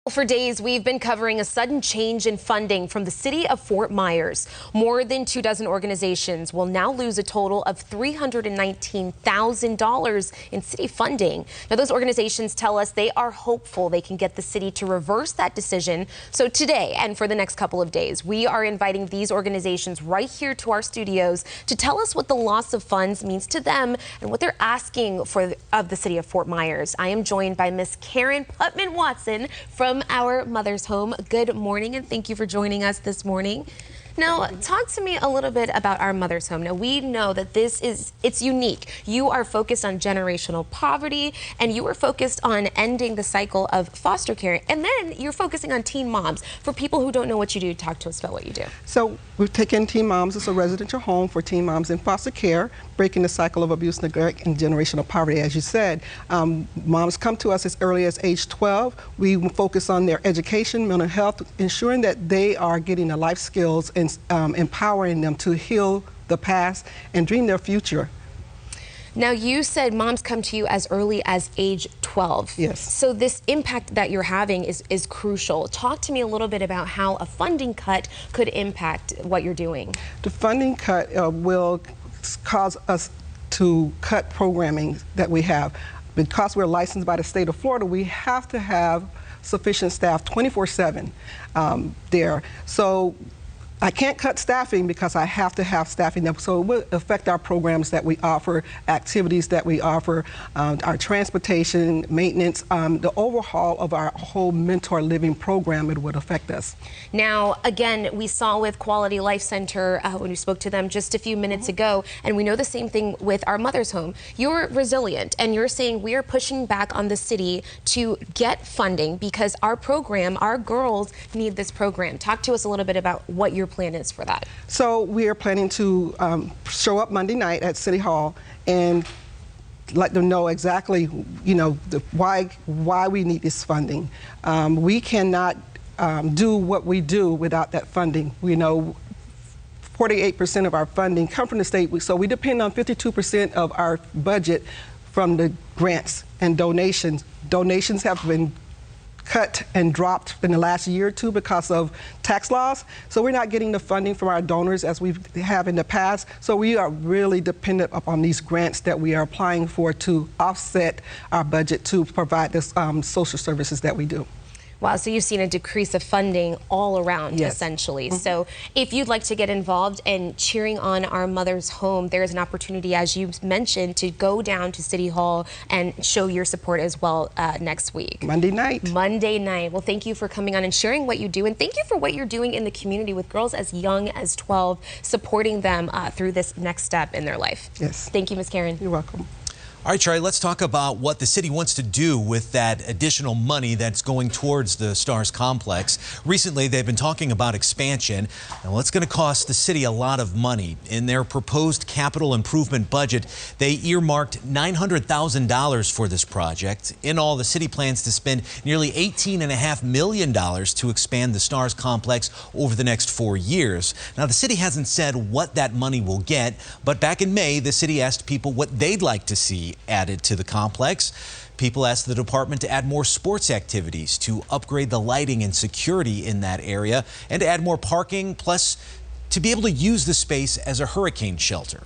For days, we've been covering a sudden change in funding from the city of Fort Myers. More than 24 organizations will now lose a total of $319,000 in city funding. Now, those organizations tell us they are hopeful they can get the city to reverse that decision. So today and for the next couple of days, we are inviting these organizations right here to our studios to tell us what the loss of funds means to them and what they're asking for of the city of Fort Myers. I am joined by Miss Karen Putman-Watson from our Mother's Home. Good morning, and thank you for joining us this morning. Now, talk to me a little bit about our Mother's Home. Now, we know that it's unique. You are focused on generational poverty, and you are focused on ending the cycle of foster care, and then you're focusing on teen moms. For people who don't know what you do, talk to us about what you do. So we've taken Teen Moms as a residential home for teen moms in foster care, breaking the cycle of abuse, neglect, and generational poverty, as you said. Moms come to us as early as age 12. We focus on their education, mental health, ensuring that they are getting the life skills and empowering them to heal the past and dream their future. Now, you said moms come to you as early as age 12. Yes. So this impact that you're having is crucial. Talk to me a little bit about how a funding cut could impact what you're doing. The funding cut will cause us to cut programming that we have. Because we're licensed by the state of Florida, we have to have sufficient staff 24/7 there. So I can't cut staffing because I have to have staffing. So it will affect our programs that we offer, activities that we offer, our transportation, maintenance, the overhaul of our whole mentor living program. It would affect us. Now, again, we saw with Quality Life Center when we spoke to them just a few minutes ago, and we know the same thing with our Mother's Home. You're resilient, and you're saying we are pushing back on the city to get funding because our program, our girls need this program. Talk to us a little bit about what your plan is for that. So we are planning to show up Monday night at City Hall and let them know exactly, why we need this funding. We cannot do what we do without that funding. 48% of our funding come from the state, so we depend on 52% of our budget from the grants and donations. Donations have been cut and dropped in the last year or two because of tax laws. So we're not getting the funding from our donors as we have in the past. So we are really dependent upon these grants that we are applying for to offset our budget to provide the social services that we do. Wow, so you've seen a decrease of funding all around, yes, essentially. So if you'd like to get involved in cheering on our Mother's Home, there's an opportunity, as you mentioned, to go down to City Hall and show your support as well next week. Monday night. Monday night. Well, thank you for coming on and sharing what you do, and thank you for what you're doing in the community with girls as young as 12, supporting them through this next step in their life. Yes. Thank you, Ms. Karen. You're welcome. All right, Charlie, let's talk about what the city wants to do with that additional money that's going towards the Stars complex. Recently, they've been talking about expansion. Now, it's going to cost the city a lot of money. In their proposed capital improvement budget, they earmarked $900,000 for this project. In all, the city plans to spend nearly $18.5 million to expand the Stars complex over the next 4 years. Now, the city hasn't said what that money will get, but back in May, the city asked people what they'd like to see added to the complex. People asked the department to add more sports activities, to upgrade the lighting and security in that area, and to add more parking, plus to be able to use the space as a hurricane shelter.